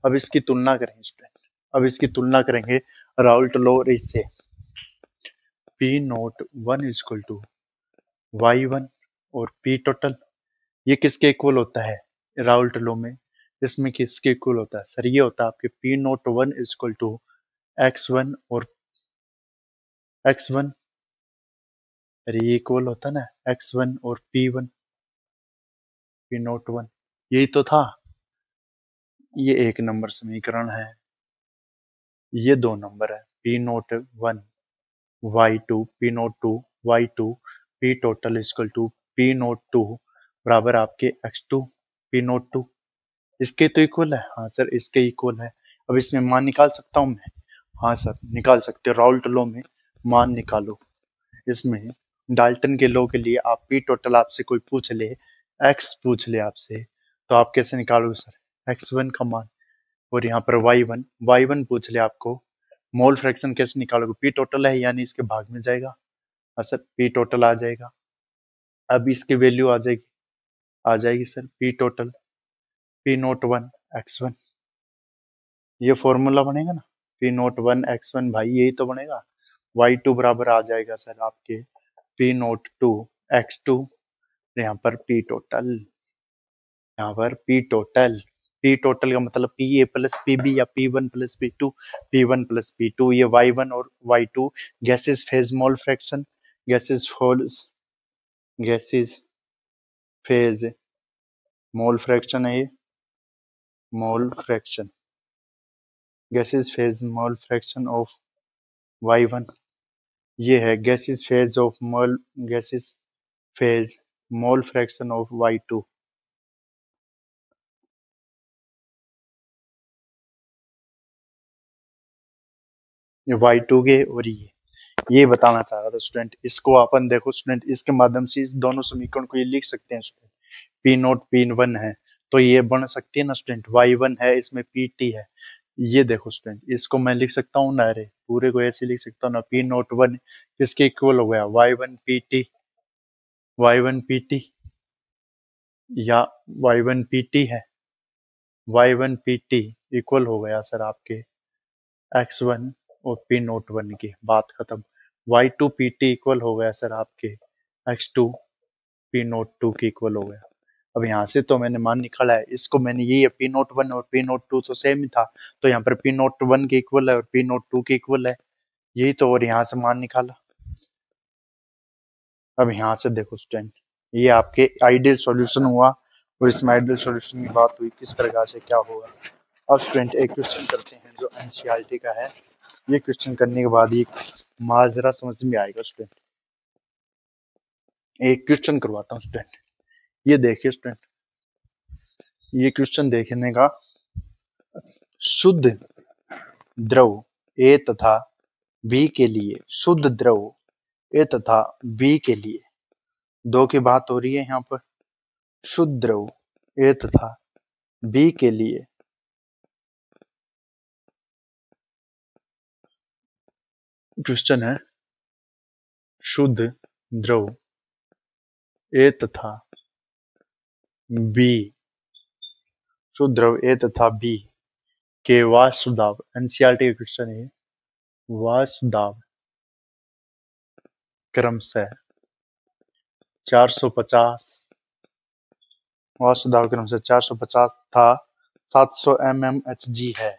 अब इसकी तुलना करेंगे स्टूडेंट, अब इसकी तुलना करेंगे राउल्ट लॉ और इससे, P note one is equal to Y one और पी टोटल, ये किसके इक्वल होता है राउल्ट लॉ में, इसमें किसके इक्वल होता है सर, ये होता है आपके P note one is equal to x one और एक्स वन, अरे ये इक्वल होता है ना एक्स वन और P one, P note one, यही तो था, ये 1 नंबर समीकरण है, ये 2 नंबर है, P note one Y two P note two Y two P total equal to P note two बराबर आपके X two P note two, इसके तो इक्वल है, हाँ सर इसके इक्वल है। अब इसमें मान निकाल सकता हूँ मैं, हाँ सर निकाल सकते हो, राउल्ट लॉ में मान निकालो, इसमें डाल्टन के लॉ के लिए आप पी टोटल आपसे कोई पूछ ले, एक्स पूछ ले आपसे, तो आप कैसे निकालोगे सर एक्स वन का मान, और यहाँ पर वाई वन पूछ ले आपको, मोल फ्रैक्शन कैसे निकालोगे, पी टोटल है यानी इसके भाग में जाएगा, हाँ सर पी टोटल आ जाएगा, अब इसकी वैल्यू आ जाएगी, आ जाएगी sir P total P note one x one, ये फॉर्मूला बनेगा ना P note one x one, भाई यही तो बनेगा, वाई टू बराबर आ जाएगा सर आपके P note two x two, यहाँ पर पी टोटल, यहाँ पर पी टोटल, पी टोटल का मतलब P A plus P B या P one plus P one plus P two, ये वाई वन और Y two gases phase mole fraction, gases फोल्स, गैसेस फेज मोल फ्रैक्शन है ये, mole fraction gases phase mole fraction of Y one, ये है gases phase of mole, gases phase mole fraction of Y two, ये y2 और ये बताना चाह रहा था स्टूडेंट। इसको अपन देखो स्टूडेंट, इसके माध्यम से इस दोनों समीकरण को ये लिख सकते हैं student. P note P one है तो ये बन सकती है ना स्टूडेंट, y1 है इसमें पी है। ये देखो स्टूडेंट, इसको मैं लिख सकता हूँ ना, अरे पूरे को ऐसे लिख सकता हूँ ना, पी नोट वन किसके इक्वल हो गया, y1 pt या y1 pt है, y1 pt इक्वल हो गया सर आपके x1 और पी नोट वन की, बात खत्म। y2 pt इक्वल हो गया सर आपके x2 पी नोट टू की इक्वल हो गया। अब यहाँ से तो मैंने मान निकाला है, इसको मैंने ये पी नोट वन और पी नोट टू तो सेम ही था, तो यहाँ पर पी नोट वन के इक्वल है और पी नोट टू के इक्वल है, यही तो, और यहाँ से मान निकाला। अब यहाँ से देखो स्टूडेंट, ये आपके आइडियल सॉल्यूशन हुआ और इसमें आइडियल सॉल्यूशन की बात हुई किस प्रकार से क्या होगा। अब स्टूडेंट एक क्वेश्चन करते हैं जो एनसीईआरटी का है। ये क्वेश्चन करने के बाद ये माजरा समझ में आएगा स्टूडेंट। एक क्वेश्चन करवाता हूँ स्टूडेंट, ये देखिए स्टूडेंट, ये क्वेश्चन देखने का, शुद्ध द्रव ए तथा बी के लिए, शुद्ध द्रव ए तथा बी के लिए, दो की बात हो रही है यहाँ पर, शुद्ध द्रव ए तथा बी के लिए क्वेश्चन है, शुद्ध द्रव ए तथा बी, शुद्ध द्रव ए तथा बी के वाष्प दाब, एनसीईआरटी का क्वेश्चन है, वाष्प दाब क्रमशः 450, वाष्प दाब क्रमशः 450 था 700 mmHg है,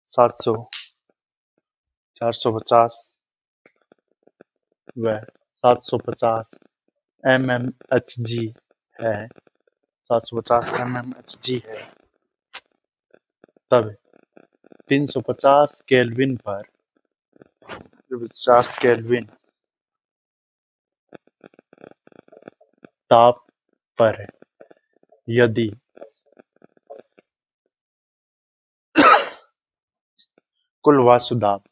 700, 450 व 750 mmHg है, 750 mmHg है, तब 350 केल्विन पर, 50 केल्विन ताप पर यदि कुल वाष्प दाब,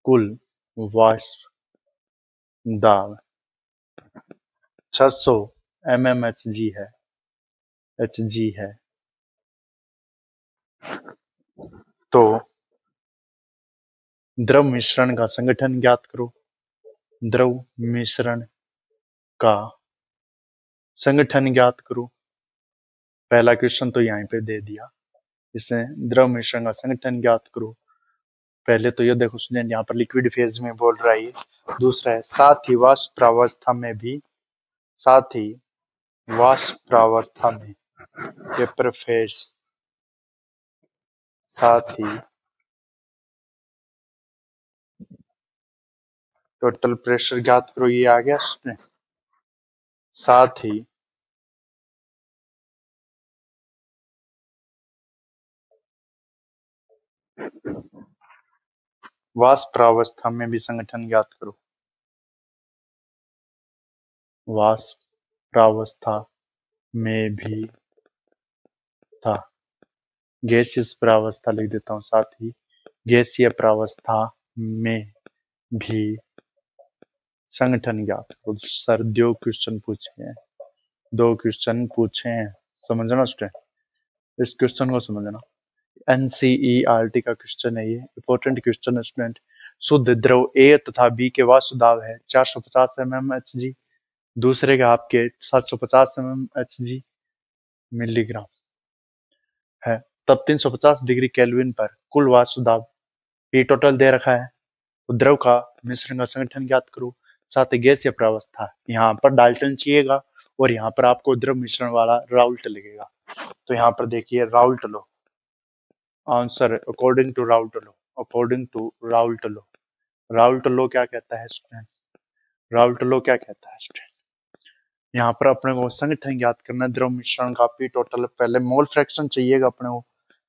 कुल वाष्प दाब 600 mmHg है, Hg है, तो द्रव मिश्रण का संगठन ज्ञात करो। द्रव मिश्रण का संगठन ज्ञात करो। पहला क्वेश्चन तो यहीं पे दे दिया इसने, द्रव मिश्रण का संगठन ज्ञात करो। पहले तो ये देखो स्टूडेंट, यहाँ पर लिक्विड फेज में बोल रहा है। दूसरा है साथ ही वाष्प प्रावस्था में भी, साथ ही वाष्प प्रावस्था में पेपर फेज, साथ ही टोटल प्रेशर ज्ञात करो, ये आ गया स्टूडेंट। साथ ही वाष्प प्रावस्था में भी संगठन ज्ञात करो, वाष्प प्रावस्था में भी था, गैसीय प्रावस्था लिख देता हूँ, साथ ही गैसीय प्रावस्था में भी संगठन ज्ञात करो। सर दो क्वेश्चन पूछे हैं, दो क्वेश्चन पूछे हैं, समझना स्टूडेंट, इस क्वेश्चन को समझना। एनसीईआरटी का क्वेश्चन है, ये इंपॉर्टेंट क्वेश्चन है स्टूडेंट। शुद्ध द्रव ए तथा बी के वाष्प दाब है 450 mmHg, दूसरे का आपके 750 mmHg मिलीग्राम है, तब 350 डिग्री केल्विन पर कुल वाष्प दाब पी टोटल दे रखा है। द्रव का मिश्रण का संगठन ज्ञात करो, साथ ही गैसीय प्रावस्था, यहाँ पर डाल्टन चाहिएगा और यहाँ पर आपको द्रव मिश्रण वाला राउल्ट लगेगा। तो यहाँ पर देखिए Raoult law, answer according to Raoult law, according to Raoult law, Raoult law क्या कहता है स्टूडेंट, राउल्ट लो क्या कहता है स्टूडेंट, यहाँ पर अपने को संगठन ज्ञात करना है द्रव मिश्रण का पी टोटल, पहले मोल फ्रैक्शन चाहिएगा अपने को,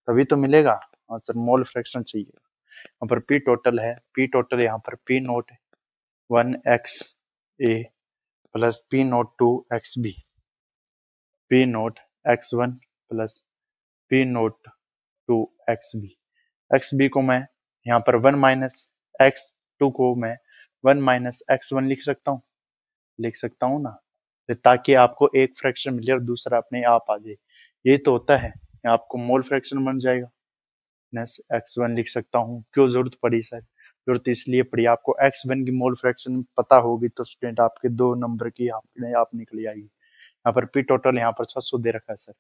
तभी तो मिलेगा आंसर, मोल फ्रैक्शन चाहिए। यहाँ पर पी टोटल है, पी टोटल यहाँ पर P note 1x a plus P note 2x b, P note x1 plus P note 2x b, x b को मैं यहाँ पर 1 माइनस एक्स टू को मैं 1 माइनस x1 लिख सकता हूँ ना, ताकि आपको एक फ्रैक्शन मिले और दूसरा अपने आप आ जाए। ये तो होता है, आपको मोल फ्रैक्शन बन जाएगा। x1 लिख सकता हूँ। क्यों जरूरत पड़ी सर? जरूरत इसलिए पड़ी, आपको x1 की मोल फ्रैक्शन पता होगी तो स्टूडेंट आपके 2 नंबर की आपने आप निकल जाएगी। यहाँ पर पी टोटल यहाँ पर 600 दे रखा है सर।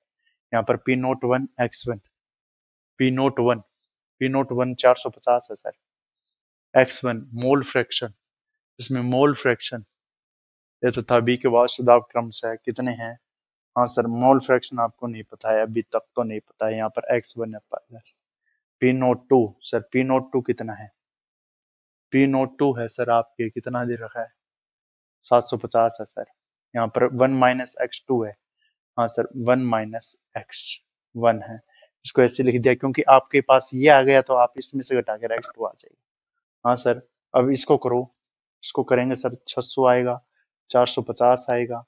यहाँ पर P note 1 x1, P note 1 450 है सर। x1 मोल फ्रैक्शन, इसमें मोल फ्रैक्शन ये तो था बी के बाद शुद्धांक क्रम से कितने हैं? हाँ सर, मोल फ्रैक्शन आपको नहीं पता है, अभी तक तो नहीं पता है। यहाँ पर x1 है plus P note 2 sir, P note 2 कितना है? पी नोट 2 है सर आपके कितना दे रखा है? 750 है सर। यहाँ पर 1 माइनस एक्स टू है। हाँ सर, 1 माइनस एक्स 1 है। इसको ऐसे लिख दिया क्योंकि आपके पास ये आ गया तो आप इसमें से घटा के एक्स टू आ जाएगा। हाँ सर, अब इसको करो, इसको करेंगे सर 600 आएगा, 450 आएगा,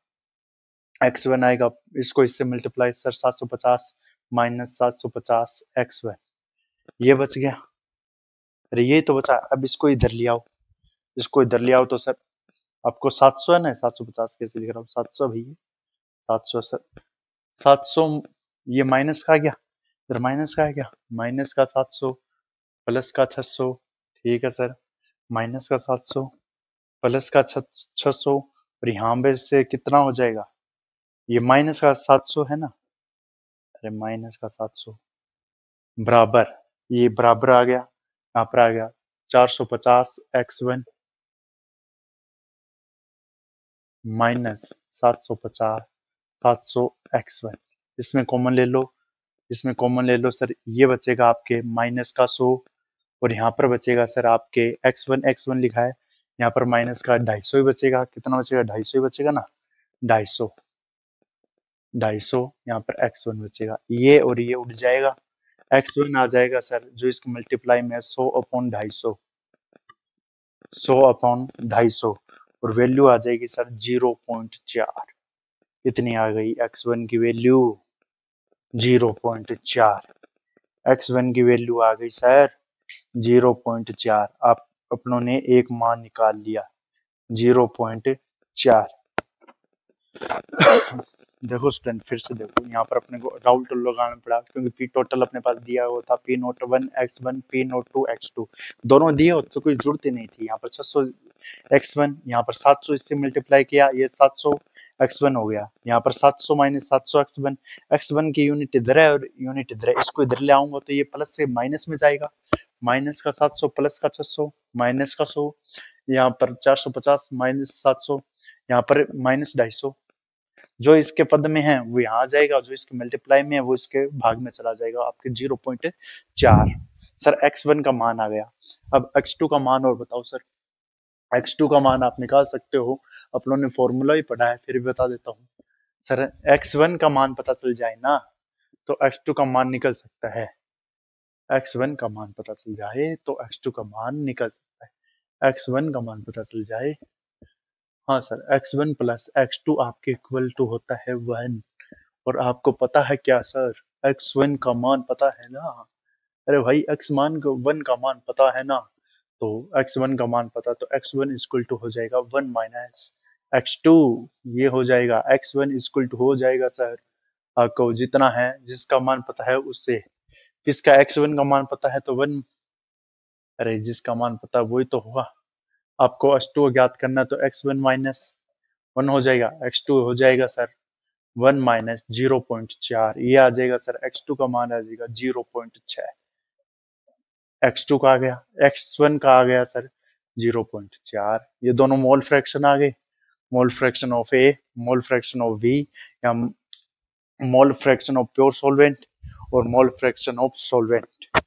x1 आएगा, इसको इससे मल्टीप्लाई सर 750 माइनस 750 x1, ये बच गया। अरे ये तो बचा, अब इसको इधर ले आओ, इसको इधर ले आओ तो सर आपको 700 है ना, 750 कैसे लिख रहा हूँ? 700 भैया, 700 सर, 700 ये माइनस का गया, इधर माइनस का है क्या? माइनस का 700 प्लस का 600, ठीक है सर, माइनस का 700 प्लस का 600 और यहाँ पे से कितना हो जाएगा? ये माइनस का 700 है ना, अरे माइनस का 700 बराबर, ये बराबर आ गया, यहाँ पर आ गया 450 x1 माइनस 700 x1। इसमें कॉमन ले लो, इसमें कॉमन ले लो सर, ये बचेगा आपके माइनस का 100 और यहाँ पर बचेगा सर आपके x1 लिखा है, यहाँ पर माइनस का 250 ही बचेगा। कितना बचेगा? 250 ही बचेगा ना, 250 यहाँ पर x1 बचेगा, ये और ये उड़ जाएगा, x1 आ जाएगा सर जो इसकी मल्टीप्लाई में 100 अपॉन 250, 100 अपॉन 250 और वैल्यू आ जाएगी सर 0.4। कितनी आ गई? x1 की वैल्यू 0.4, x1 की वैल्यू आ गई सर 0.4। आप अपनों ने एक मान निकाल लिया 0.4। देखो स्टूडेंट, फिर से देखो, यहाँ पर अपने को डाउट लगाना पड़ा क्योंकि पी टोटल अपने पास दिया हुआ था P note 1 x1 P note 2 x2, दोनों दिए हो तो कोई जरूरत ही नहीं थी। यहाँ पर 600 x1, यहाँ पर 700 इससे मल्टीप्लाई किया, ये 700 x1 हो गया। यहाँ पर 700 माइनस 700 x1, x1 की यूनिट इधर है और यूनिट इधर है, इसको इधर ले आऊंगा तो ये प्लस से माइनस में जाएगा, माइनस का 700 प्लस का 600 माइनस का 100, यहाँ पर 450 माइनस 700, यहाँ पर माइनस 250, जो इसके पद में है वो यहाँ आ जाएगा, जो इसके मल्टीप्लाई में है वो इसके भाग में चला जाएगा, आपके 0.4। सर x1 का मान आ गया। अब x2 का मान और बताओ सर। x2 का मान आप निकाल सकते हो, अपनों ने फॉर्मूला ही पढ़ा है, फिर भी बता देता हूँ सर। x1 का मान पता चल जाए ना तो x2 का मान निकल सकता है, x1 का मान पता चल जाए तो x2 का मान निकल सकता है, x1 का मान पता चल जाए। हाँ सर, x1 प्लस x2 आपके इक्वल टू होता है 1, और आपको पता है क्या सर, x1 का मान पता है ना? अरे भाई x1 का मान पता है ना, तो x1 का मान पता, तो x1 इक्वल टू हो जाएगा 1 माइनस x2, ये हो जाएगा x1 इक्वल टू हो जाएगा सर आपको जितना है जिसका मान पता है उससे, किसका x1 का मान पता है तो 1, अरे जिसका मान पता वही तो होगा। आपको x2 ज्ञात करना तो x1 माइनस 1 हो जाएगा, x2 हो जाएगा सर 1 माइनस 0.4, ये आ जाएगा सर x2 का मान आ जाएगा 0.6, x2 का आ गया, x1 का आ गया सर 0.4। ये दोनों मोल फ्रैक्शन आ गए, mole fraction of A, mole fraction of B, या mole fraction of pure solvent और मोल फ्रैक्शन ऑफ सॉल्वेंट।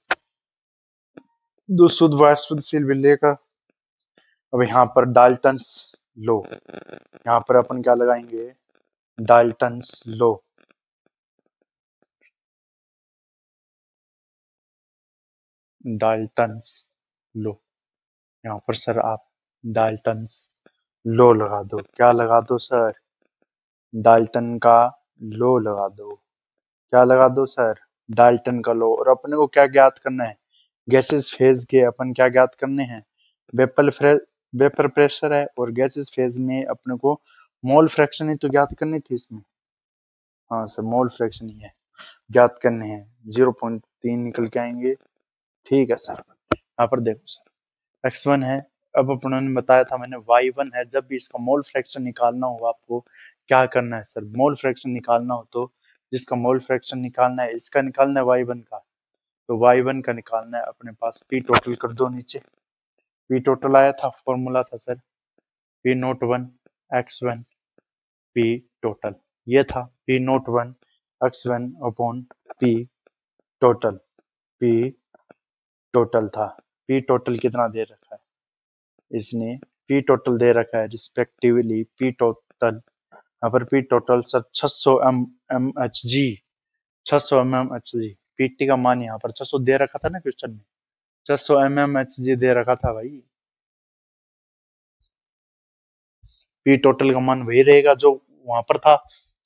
दो शुद्ध व अशुद्धशील विलेय का। अब यहाँ पर डाल्टन्स लो, यहाँ पर अपन क्या लगाएंगे? डाल्टन्स लो। डाल्टन्स लो, यहाँ पर सर आप डाल्टन्स लो लगा दो। क्या लगा दो सर? डाल्टन का लो लगा दो। क्या लगा दो सर? डाल्टन का लो। और अपने को क्या ज्ञात करना है? गैसेस फेज के अपन क्या ज्ञात करने हैं, वेपर प्रेशर है, और गैसेस फेज में अपने को मोल फ्रैक्शन ही तो ज्ञात करनी थी इसमें। हाँ सर, मोल फ्रैक्शन ही है ज्ञात करने हैं, 0.3 निकल के आएंगे। ठीक है सर, यहाँ पर देखो सर x1 है। अब अपनों ने बताया था मैंने y1 है। जब भी इसका मोल फ्रैक्शन निकालना हो आपको क्या करना है सर, मोल फ्रैक्शन निकालना हो तो जिसका मोल फ्रैक्शन निकालना है इसका निकालना है y1 का, तो y1 का निकालना है अपने पास। p टोटल कर दो नीचे, p टोटल आया था, फॉर्मूला था sir p note 1 x1 p total, ये था p note 1 x1 upon p total. p total था, p टोटल कितना दे रखा है इसने, p टोटल दे रखा है रिस्पेक्टिवली p टोटल, यहाँ पर p total sir 600 mhg, 600 mmHg। PT का मान यहाँ पर 600 दे रखा था ना क्वेश्चन में, 600 mmHg दे रखा था भाई। पी टोटल का मान वही रहेगा जो वहां पर था,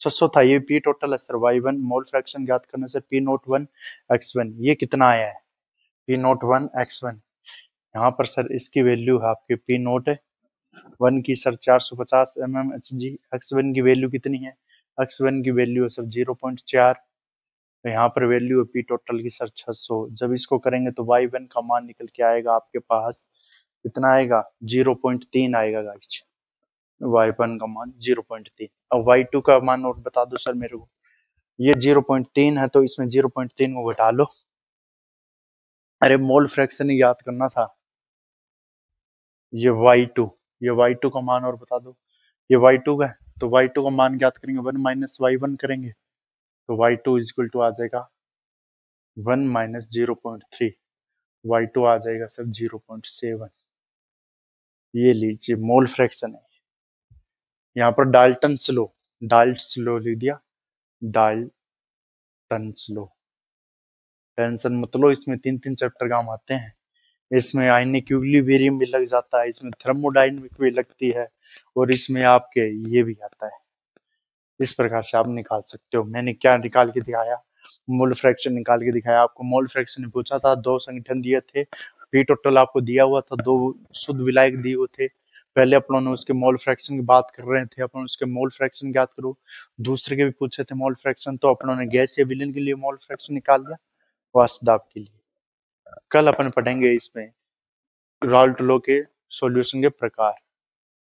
600 था, ये पी टोटल है सर। y1 मोल फ्रैक्शन ज्ञात करने से p नोट 1 x1 ये कितना आया है, p नोट 1 x1। यहाँ पर सर इसकी वैल्यू है आपके p नोट 1 की सर 450 mmHg, x1 की वैल्यू कितनी है, x1 की वैल्यू है सर 0.4, तो यहाँ पर वैल्यू है पी टोटल की सर 600। जब इसको करेंगे तो y1 का मान निकल के आएगा आपके पास, कितना आएगा 0.3 आएगा गाइस, y1 का मान 0.3। अब y2 का मान और बता दो सर मेरे को, ये 0.3 है तो इसमें 0.3 को घटा लो, अरे मोल फ्रैक्शन ही याद करना था। ये y2, ये y2 का मान और बता दो, ये y2 का है तो y2 का मान ज्ञात करेंगे 1 माइनस y1 करेंगे, तो y2 इक्वल टू आ जाएगा 1 माइनस 0.3, y2 आ जाएगा सर 0.7। ये लीजिए मोल फ्रैक्शन है। यहाँ पर डाल्टन स्लो, डाल्ट स्लो लिख दिया, डाल्टन स्लो। टेंशन मत लो, इसमें 3 चैप्टर काम आते हैं, इसमें आयनिक इक्विलिब्रियम भी लग जाता है, इसमें थर्मोडायनेमिक भी लगती है, और इसमें आपके ये भी आता है। इस प्रकार से आप निकाल सकते हो। मैंने क्या निकाल के दिखाया, मोल फ्रैक्शन निकाल के दिखाया आपको। मोल फ्रैक्शन ने पूछा था, 2 संगठन दिए थे, पी टोटल आपको दिया हुआ था, 2 शुद्ध विलायक दिए हुए थे। पहले अपनों ने उसके मोल फ्रैक्शन की बात कर रहे थे, अपन उसके मोल फ्रैक्शन ज्ञात करो। दूसरे के भी पूछे थे मोल फ्रैक्शन, तो अपनों ने गैस या विलेन के लिए मोल फ्रैक्शन निकाल दिया, वाष्पदाब के लिए। कल अपन पढ़ेंगे इसमें राल्ट लॉ के सॉल्यूशन के प्रकार।